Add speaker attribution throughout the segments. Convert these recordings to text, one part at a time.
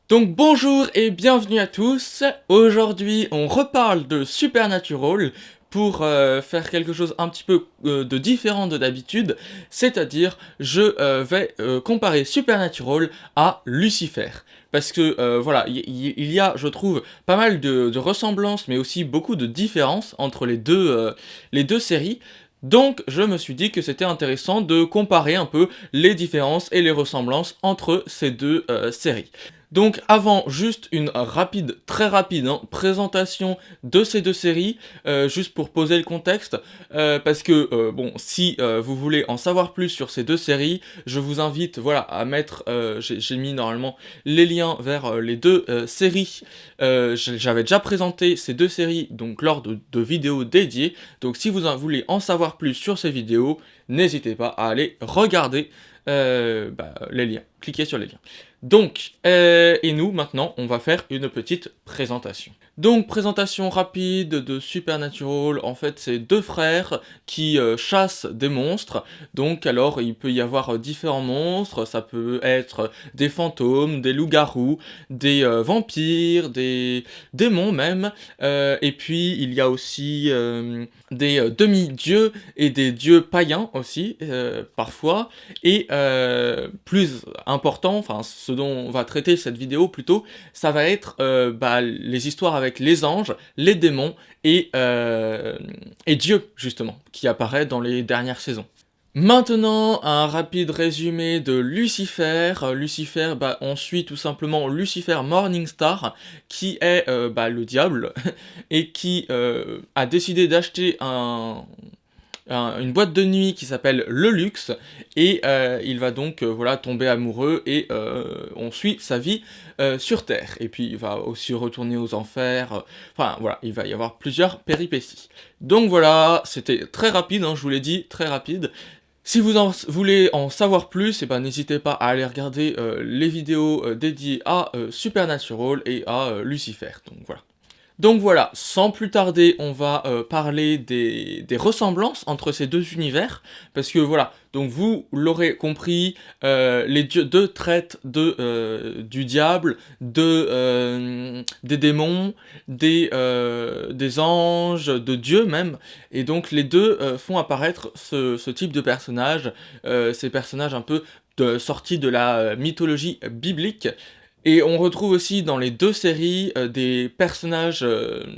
Speaker 1: Donc bonjour et bienvenue à tous. Aujourd'hui, on reparle de Supernatural pour faire quelque chose un petit peu de différent de d'habitude, c'est-à-dire je vais comparer Supernatural à Lucifer. Parce que voilà, il y a, je trouve, pas mal de ressemblances, mais aussi beaucoup de différences entre les deux séries. Donc je me suis dit que c'était intéressant de comparer un peu les différences et les ressemblances entre ces deux séries. Donc avant, juste une rapide, très rapide présentation de ces deux séries, juste pour poser le contexte, parce que bon, si vous voulez en savoir plus sur ces deux séries, je vous invite, voilà, à mettre, j'ai mis normalement les liens vers les deux séries. J'avais déjà présenté ces deux séries donc lors de vidéos dédiées. Donc si vous voulez en savoir plus sur ces vidéos, n'hésitez pas à aller regarder les liens, cliquez sur les liens. Donc, et nous, maintenant, on va faire une petite présentation. Donc, présentation rapide de Supernatural. En fait, c'est deux frères qui chassent des monstres. Donc, alors, il peut y avoir différents monstres. Ça peut être des fantômes, des loups-garous, des vampires, des démons même. Et puis, il y a aussi des demi-dieux et des dieux païens aussi, parfois. Et plus important, enfin ce dont on va traiter cette vidéo plutôt, ça va être les histoires avec les anges, les démons et Dieu justement, qui apparaît dans les dernières saisons. Maintenant, un rapide résumé de Lucifer. Lucifer, on suit tout simplement Lucifer Morningstar, qui est le diable, et qui a décidé d'acheter une boîte de nuit qui s'appelle Le Luxe, et il va donc voilà, tomber amoureux, et on suit sa vie sur Terre. Et puis il va aussi retourner aux enfers, enfin voilà, il va y avoir plusieurs péripéties. Donc voilà, c'était très rapide, je vous l'ai dit, très rapide. Si vous voulez en savoir plus, n'hésitez pas à aller regarder les vidéos dédiées à Supernatural et à Lucifer. Donc voilà, sans plus tarder, on va parler des ressemblances entre ces deux univers, parce que voilà, donc vous l'aurez compris, les deux traitent du diable, des démons, des anges, de Dieu même, et donc les deux font apparaître ce type de personnages, ces personnages un peu sortis de la mythologie biblique. Et on retrouve aussi dans les deux séries des personnages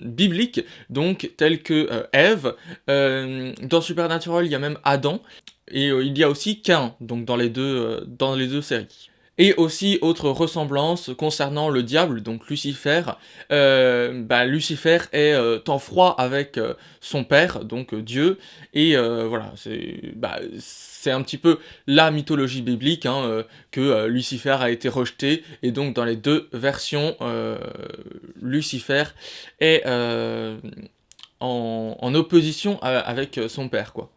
Speaker 1: bibliques, donc tels que Ève. Dans Supernatural, il y a même Adam. Et il y a aussi Cain, donc dans les deux séries. Et aussi, autre ressemblance concernant le diable, donc Lucifer. Lucifer est en froid avec son père, donc Dieu, et voilà, c'est un petit peu la mythologie biblique, que Lucifer a été rejeté, et donc dans les deux versions, Lucifer est en opposition avec son père, quoi.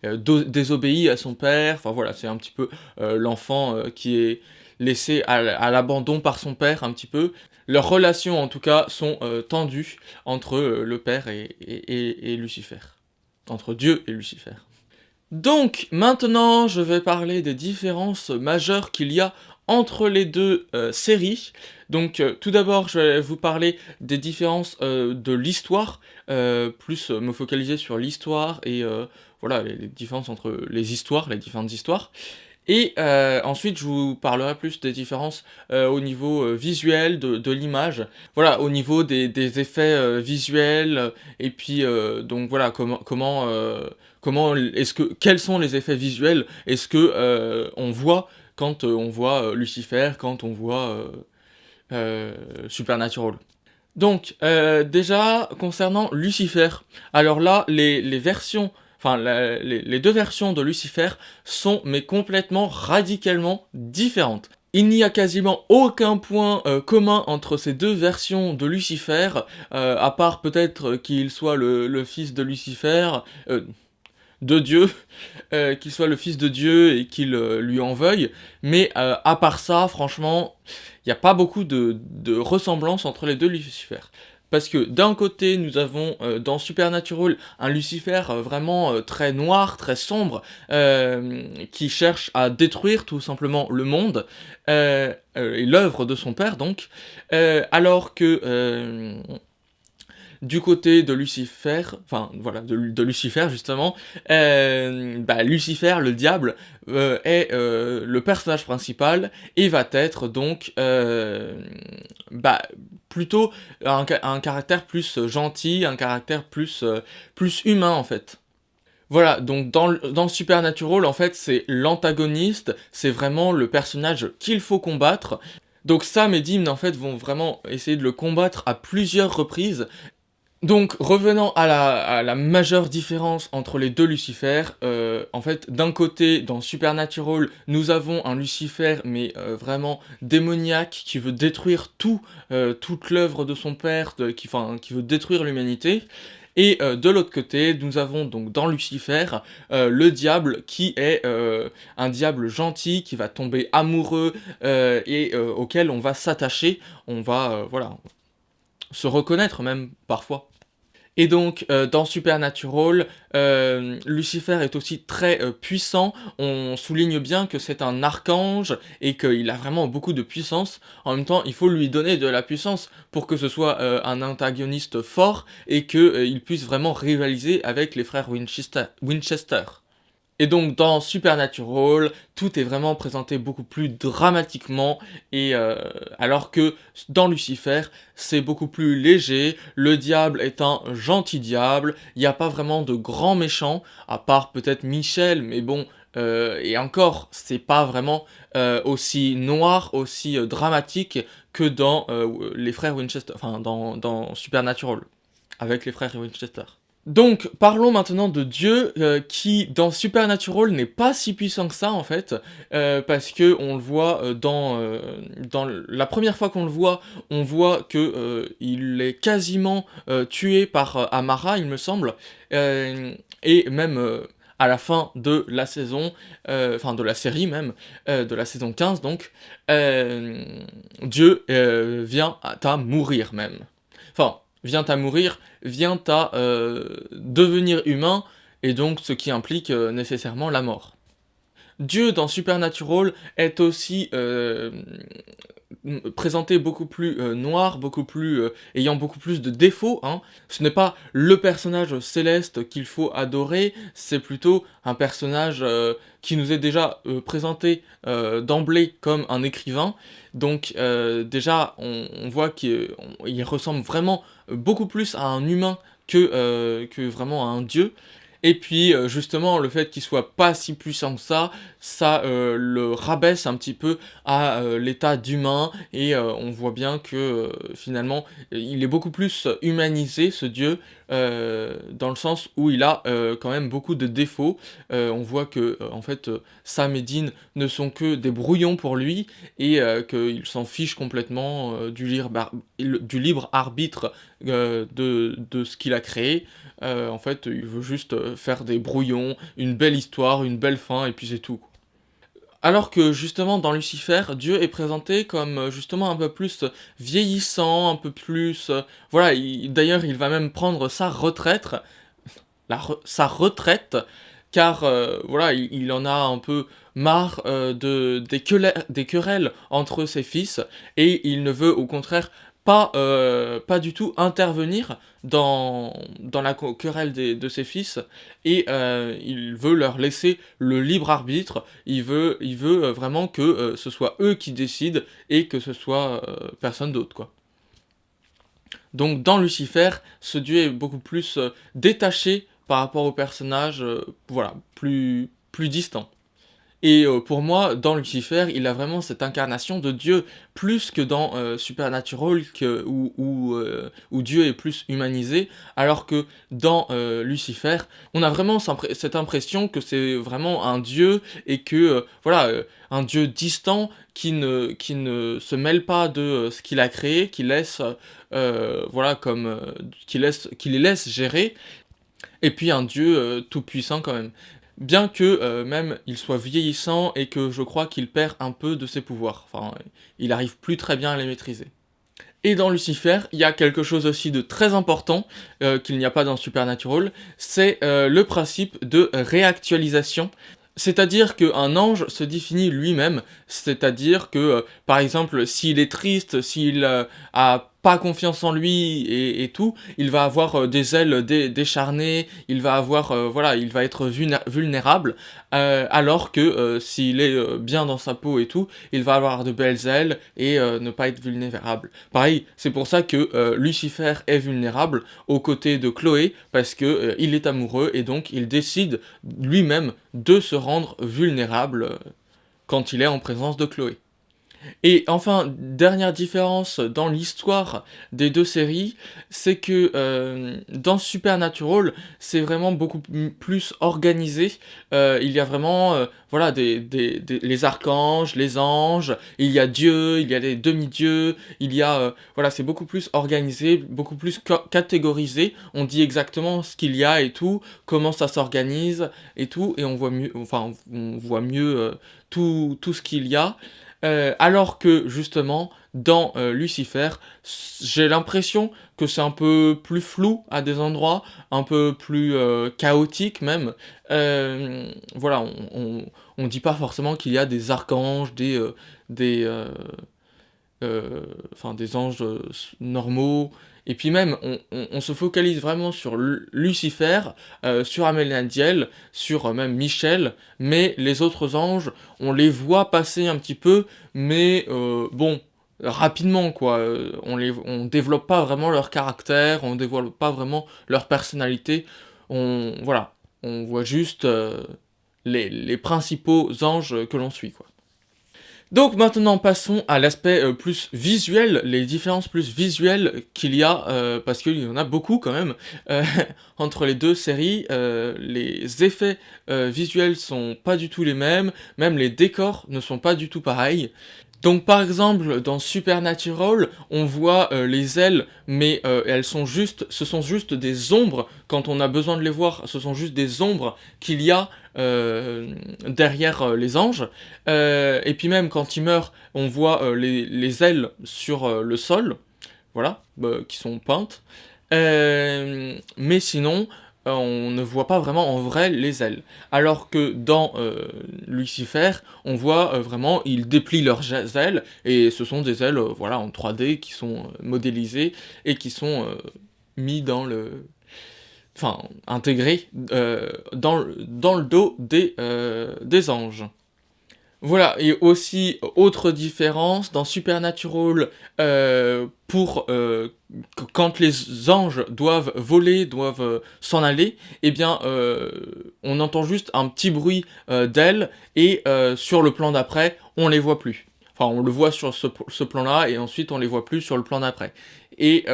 Speaker 1: Désobéit à son père, enfin voilà, c'est un petit peu l'enfant qui est laissé à l'abandon par son père, un petit peu. Leurs relations, en tout cas, sont tendues entre le père et Lucifer. Entre Dieu et Lucifer. Donc, maintenant, je vais parler des différences majeures qu'il y a entre les deux séries. Donc, tout d'abord, je vais vous parler des différences de l'histoire, plus me focaliser sur l'histoire et voilà, les différences entre les différentes histoires. Et ensuite, je vous parlerai plus des différences au niveau visuel de l'image. Voilà, au niveau des effets visuels, et puis donc voilà, quels sont les effets visuels est-ce que on voit quand on voit Lucifer, quand on voit Supernatural. Donc, déjà, concernant Lucifer, alors là, les versions, enfin, les deux versions de Lucifer sont, mais complètement, radicalement différentes. Il n'y a quasiment aucun point commun entre ces deux versions de Lucifer, à part peut-être qu'il soit le fils de Lucifer, de Dieu, qu'il soit le fils de Dieu et qu'il lui en veuille, mais à part ça, franchement, il n'y a pas beaucoup de ressemblance entre les deux Lucifer. Parce que d'un côté, nous avons dans Supernatural un Lucifer vraiment très noir, très sombre, qui cherche à détruire tout simplement le monde et l'œuvre de son père donc, alors que du côté de Lucifer, enfin voilà, de Lucifer justement, Lucifer, le diable, est le personnage principal et va être donc bah, plutôt un caractère plus gentil, un caractère plus humain en fait. Voilà, donc dans Supernatural, en fait, c'est l'antagoniste, c'est vraiment le personnage qu'il faut combattre. Donc Sam et Dean, en fait, vont vraiment essayer de le combattre à plusieurs reprises. Donc, revenant à la majeure différence entre les deux Lucifer, en fait, d'un côté, dans Supernatural, nous avons un Lucifer, mais vraiment démoniaque, qui veut détruire toute l'œuvre de son père, qui veut détruire l'humanité. Et de l'autre côté, nous avons donc dans Lucifer, le diable, qui est un diable gentil, qui va tomber amoureux, et auquel on va s'attacher, on va, voilà, se reconnaître même, parfois. Et donc, dans Supernatural, Lucifer est aussi très puissant. On souligne bien que c'est un archange et qu'il a vraiment beaucoup de puissance. En même temps, il faut lui donner de la puissance pour que ce soit un antagoniste fort et qu'il puisse vraiment rivaliser avec les frères Winchester. Et donc dans Supernatural, tout est vraiment présenté beaucoup plus dramatiquement, et alors que dans Lucifer, c'est beaucoup plus léger, le diable est un gentil diable, il n'y a pas vraiment de grands méchants, à part peut-être Michel, mais bon, et encore, c'est pas vraiment aussi noir, aussi dramatique que dans les frères Winchester, enfin dans Supernatural, avec les frères Winchester. Donc, parlons maintenant de Dieu, qui, dans Supernatural, n'est pas si puissant que ça, en fait, parce que on le voit dans la première fois qu'on le voit, on voit que il est quasiment tué par Amara, il me semble, et même à la fin de la saison, enfin de la série même, de la saison 15 donc, Dieu vient à mourir même. Enfin, vient à mourir, vient à devenir humain, et donc ce qui implique nécessairement la mort. Dieu dans Supernatural est aussi présenté beaucoup plus noir, ayant beaucoup plus de défauts, hein. Ce n'est pas le personnage céleste qu'il faut adorer, c'est plutôt un personnage qui nous est déjà présenté d'emblée comme un écrivain. Donc déjà, on voit qu'il ressemble vraiment beaucoup plus à un humain que vraiment à un dieu. Et puis justement, le fait qu'il soit pas si puissant que ça le rabaisse un petit peu à l'état d'humain, et on voit bien que finalement il est beaucoup plus humanisé, ce dieu, dans le sens où il a quand même beaucoup de défauts. On voit que en fait Sam et Dean ne sont que des brouillons pour lui, et qu'il s'en fiche complètement du libre arbitre de ce qu'il a créé. En fait, il veut juste faire des brouillons, une belle histoire, une belle fin, et puis c'est tout. Alors que justement dans Lucifer, Dieu est présenté comme justement un peu plus vieillissant, un peu plus... voilà, d'ailleurs il va même prendre sa retraite, sa retraite, car voilà, il en a un peu marre des querelles entre ses fils, et il ne veut au contraire pas du tout intervenir dans la querelle de ses fils, et il veut leur laisser le libre arbitre, il veut vraiment que ce soit eux qui décident, et que ce soit personne d'autre, quoi. Donc dans Lucifer, ce dieu est beaucoup plus détaché par rapport au personnage, voilà, plus distant. Et pour moi, dans Lucifer, il a vraiment cette incarnation de Dieu, plus que dans Supernatural, où Dieu est plus humanisé, alors que dans Lucifer, on a vraiment cette impression que c'est vraiment un Dieu, et que, voilà, un Dieu distant qui ne se mêle pas de ce qu'il a créé, qui laisse, voilà, qui les laisse gérer, et puis un Dieu tout puissant quand même. Bien que même il soit vieillissant, et que je crois qu'il perd un peu de ses pouvoirs. Enfin, il arrive plus très bien à les maîtriser. Et dans Lucifer, il y a quelque chose aussi de très important qu'il n'y a pas dans Supernatural, c'est le principe de réactualisation. C'est-à-dire qu'un ange se définit lui-même, c'est-à-dire que, par exemple, s'il est triste, s'il a pas confiance en lui et tout, il va avoir des ailes décharnées, il va avoir, voilà, il va être vulnérable, alors que s'il est bien dans sa peau et tout, il va avoir de belles ailes et ne pas être vulnérable. Pareil, c'est pour ça que Lucifer est vulnérable aux côtés de Chloé, parce que il est amoureux et donc il décide lui-même de se rendre vulnérable quand il est en présence de Chloé. Et enfin, dernière différence dans l'histoire des deux séries, c'est que dans Supernatural, c'est vraiment beaucoup plus organisé. Il y a vraiment voilà, les archanges, les anges, il y a Dieu, il y a les demi-dieux, il y a... voilà, c'est beaucoup plus organisé, beaucoup plus catégorisé. On dit exactement ce qu'il y a et tout, comment ça s'organise et tout, et on voit mieux, enfin, on voit mieux tout ce qu'il y a. Alors que justement dans Lucifer, j'ai l'impression que c'est un peu plus flou à des endroits, un peu plus chaotique même. Voilà, on dit pas forcément qu'il y a des archanges, des, euh, enfin des anges normaux. Et puis même, on se focalise vraiment sur Lucifer, sur Amélindiel, sur même Michel, mais les autres anges, on les voit passer un petit peu, mais bon, rapidement quoi. On développe pas vraiment leur caractère, on développe pas vraiment leur personnalité. Voilà, on voit juste les principaux anges que l'on suit quoi. Donc maintenant passons à l'aspect plus visuel, les différences plus visuelles qu'il y a, parce qu'il y en a beaucoup quand même, euh, entre les deux séries. Les effets visuels sont pas du tout les mêmes, même les décors ne sont pas du tout pareils. Donc par exemple dans Supernatural, on voit les ailes, mais ce sont juste des ombres. Quand on a besoin de les voir, ce sont juste des ombres qu'il y a derrière les anges. Et puis même quand ils meurent, on voit les ailes sur le sol, voilà, qui sont peintes. Mais sinon, on ne voit pas vraiment en vrai les ailes. Alors que dans Lucifer, on voit vraiment, ils déplient leurs ailes, et ce sont des ailes voilà, en 3D qui sont modélisées et qui sont mis dans le... Enfin, intégrés dans le dos des anges. Voilà, et aussi, autre différence, dans Supernatural, quand les anges doivent voler, doivent s'en aller, eh bien, on entend juste un petit bruit d'ailes, et sur le plan d'après, on les voit plus. Enfin, on le voit sur ce plan-là, et ensuite on les voit plus sur le plan d'après. Et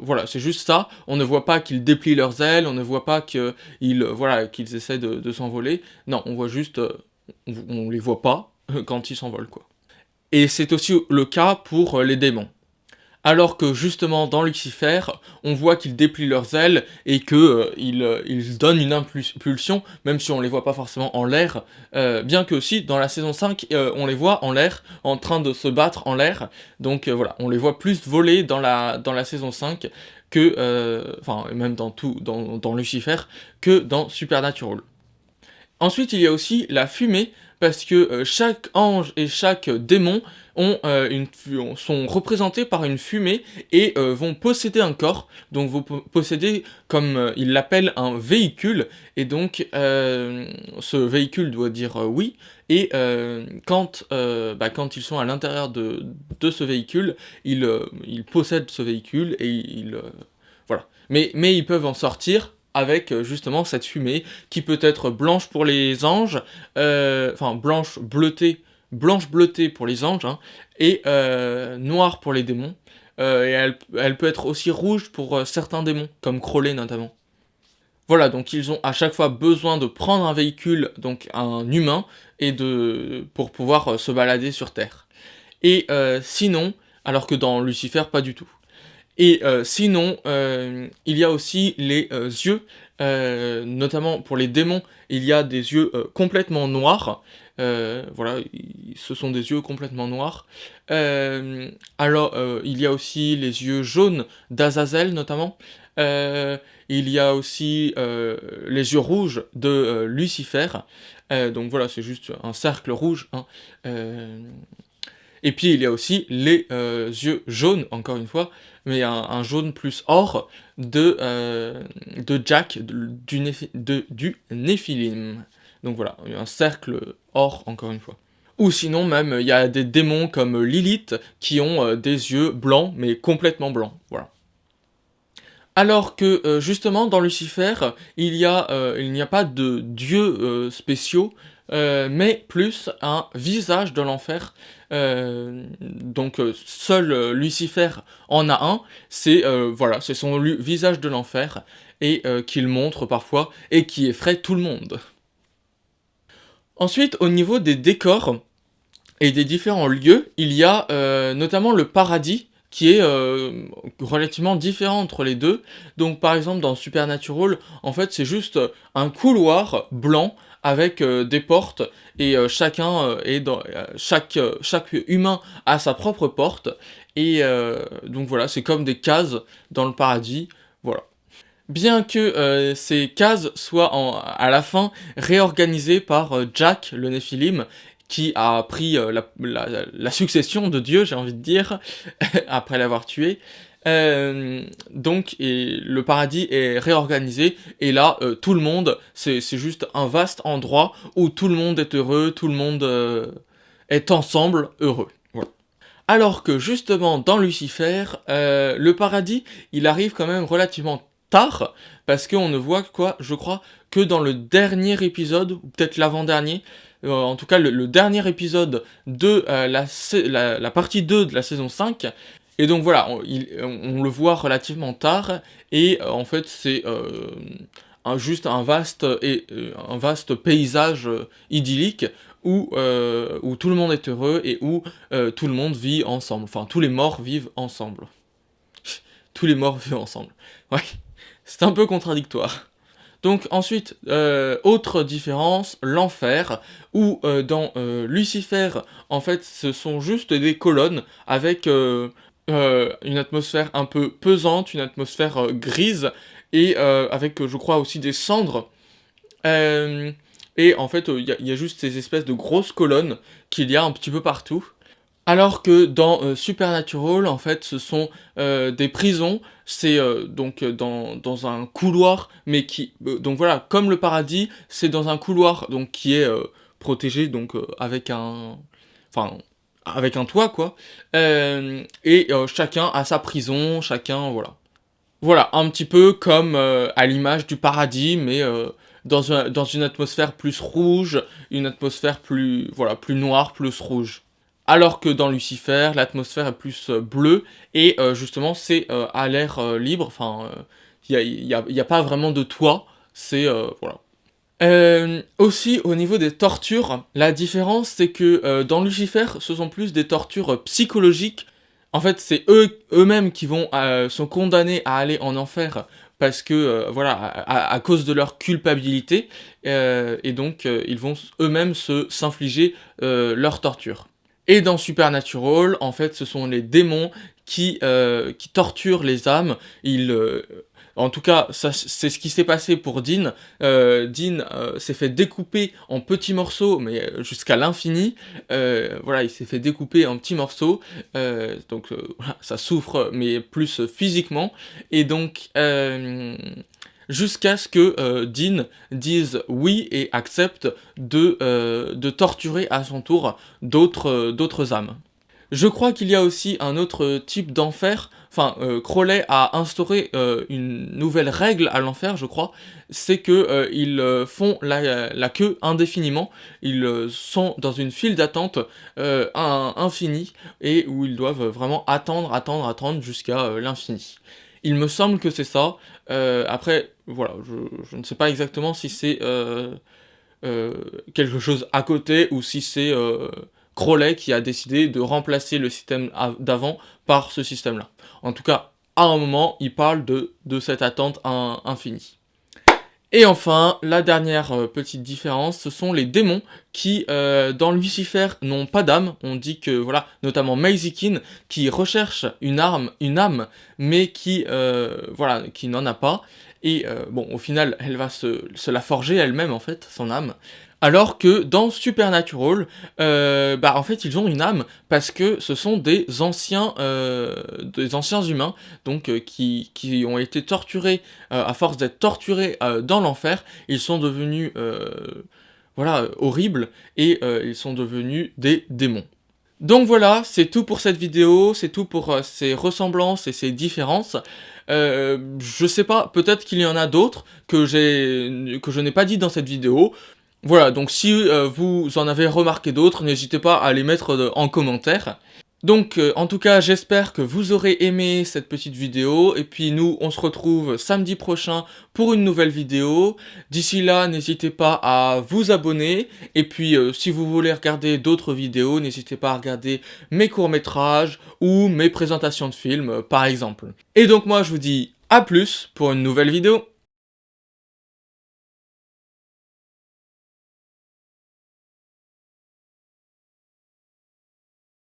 Speaker 1: voilà, c'est juste ça, on ne voit pas qu'ils déplient leurs ailes, on ne voit pas voilà, qu'ils essaient de s'envoler, non, on voit juste... on les voit pas quand ils s'envolent, quoi. Et c'est aussi le cas pour les démons. Alors que justement dans Lucifer, on voit qu'ils déplient leurs ailes et que ils donnent une impulsion, même si on les voit pas forcément en l'air, bien que aussi dans la saison 5, on les voit en l'air, en train de se battre en l'air, donc voilà, on les voit plus voler dans la saison 5 que, enfin même dans Lucifer, que dans Supernatural. Ensuite, il y a aussi la fumée, parce que chaque ange et chaque démon sont représentés par une fumée et vont posséder un corps, donc vont posséder, comme ils l'appellent, un véhicule, et donc ce véhicule doit dire oui, et quand ils sont à l'intérieur de ce véhicule, ils possèdent ce véhicule, et voilà. Mais ils peuvent en sortir avec justement cette fumée qui peut être blanche pour les anges, enfin blanche bleutée pour les anges, hein, et noire pour les démons. Et elle peut être aussi rouge pour certains démons, comme Crowley notamment. Voilà, donc ils ont à chaque fois besoin de prendre un véhicule, donc un humain, pour pouvoir se balader sur Terre. Et sinon, alors que dans Lucifer, pas du tout. Et sinon, il y a aussi les yeux. Notamment pour les démons, il y a des yeux complètement noirs. Voilà, ce sont des yeux complètement noirs. Alors, il y a aussi les yeux jaunes d'Azazel, notamment. Euh, il y a aussi les yeux rouges de Lucifer. Donc voilà, c'est juste un cercle rouge, hein. Euh, et puis il y a aussi les yeux jaunes, encore une fois, mais un jaune plus or de Jack, du Néphilim. Donc voilà, un cercle or, encore une fois. Ou sinon même, il y a des démons comme Lilith qui ont des yeux blancs, mais complètement blancs. Voilà. Alors que justement dans Lucifer, il n'y a pas de dieux spéciaux, mais plus un visage de l'enfer. Donc seul Lucifer en a un, voilà, c'est son visage de l'enfer et qu'il montre parfois et qui effraie tout le monde. Ensuite, au niveau des décors, et des différents lieux, il y a notamment le paradis qui est relativement différent entre les deux. Donc par exemple dans Supernatural, en fait c'est juste un couloir blanc avec des portes et chacun est dans chaque humain a sa propre porte et donc voilà, c'est comme des cases dans le paradis, voilà. Bien que ces cases soient à la fin réorganisées par Jack, le Néphilim, qui a pris la succession de Dieu, j'ai envie de dire, après l'avoir tué. Donc, et le paradis est réorganisé, et là, tout le monde, c'est juste un vaste endroit où tout le monde est heureux, tout le monde est ensemble heureux. Voilà. Alors que justement dans Lucifer, le paradis, il arrive quand même relativement tard, parce qu'on ne voit quoi, je crois, que dans le dernier épisode, ou peut-être l'avant-dernier, en tout cas le dernier épisode de la partie 2 de la saison 5, et donc voilà, on le voit relativement tard, et en fait c'est juste un vaste paysage idyllique, où tout le monde est heureux et où tout le monde vit ensemble. Enfin, tous les morts vivent ensemble. Tous les morts vivent ensemble. Ouais, c'est un peu contradictoire. Donc ensuite, autre différence, l'enfer, où dans Lucifer, en fait, ce sont juste des colonnes avec une atmosphère un peu pesante, une atmosphère grise, et avec, je crois, aussi des cendres. Euh, et en fait, il y a juste ces espèces de grosses colonnes qu'il y a un petit peu partout. Alors que dans Supernatural, en fait, ce sont des prisons, c'est donc dans un couloir, mais qui... donc voilà, comme le paradis, c'est dans un couloir donc qui est protégé, donc avec un... Enfin, avec un toit, quoi. Et chacun a sa prison, chacun... Voilà. Voilà, un petit peu comme à l'image du paradis, mais dans une atmosphère plus rouge, une atmosphère plus, voilà, plus noire, plus rouge. Alors que dans Lucifer, l'atmosphère est plus bleue, et justement, c'est à l'air libre, enfin, y a pas vraiment de toit, c'est, voilà. Aussi, au niveau des tortures, la différence, c'est que dans Lucifer, ce sont plus des tortures psychologiques. En fait, c'est eux-mêmes qui sont condamnés à aller en enfer parce que, voilà, à cause de leur culpabilité, et donc ils vont eux-mêmes s'infliger leur torture. Et dans Supernatural, en fait, ce sont les démons qui torturent les âmes. En tout cas, c'est ce qui s'est passé pour Dean. Dean s'est fait découper en petits morceaux, mais jusqu'à l'infini. Voilà, il s'est fait découper en petits morceaux. Donc voilà, ça souffre, mais plus physiquement. Et donc, jusqu'à ce que Dean dise oui et accepte de torturer à son tour d'autres âmes. Je crois qu'il y a aussi un autre type d'enfer. Enfin, Crowley a instauré une nouvelle règle à l'enfer, je crois. C'est que ils font la queue indéfiniment. Ils sont dans une file d'attente infinie et où ils doivent vraiment attendre jusqu'à l'infini. Il me semble que c'est ça. Après, voilà, je ne sais pas exactement si c'est quelque chose à côté ou si c'est Crowley qui a décidé de remplacer le système d'avant par ce système-là. En tout cas, à un moment, il parle de cette attente infinie. Et enfin, la dernière petite différence, ce sont les démons qui, dans Lucifer, n'ont pas d'âme. On dit que, voilà, notamment Maisikin, qui recherche une âme, mais qui, voilà, qui n'en a pas. Et bon, au final, elle va se la forger elle-même, en fait, son âme. Alors que dans Supernatural, bah en fait ils ont une âme parce que ce sont des anciens humains donc qui ont été torturés à force d'être torturés dans l'enfer, ils sont devenus voilà horribles et ils sont devenus des démons. Donc voilà, c'est tout pour cette vidéo, c'est tout pour ces ressemblances et ces différences. Je sais pas, peut-être qu'il y en a d'autres que je n'ai pas dit dans cette vidéo. Voilà, donc si vous en avez remarqué d'autres, n'hésitez pas à les mettre en commentaire. Donc en tout cas, j'espère que vous aurez aimé cette petite vidéo, et puis nous, on se retrouve samedi prochain pour une nouvelle vidéo. D'ici là, n'hésitez pas à vous abonner, et puis si vous voulez regarder d'autres vidéos, n'hésitez pas à regarder mes courts-métrages ou mes présentations de films, par exemple. Et donc moi, je vous dis à plus pour une nouvelle vidéo.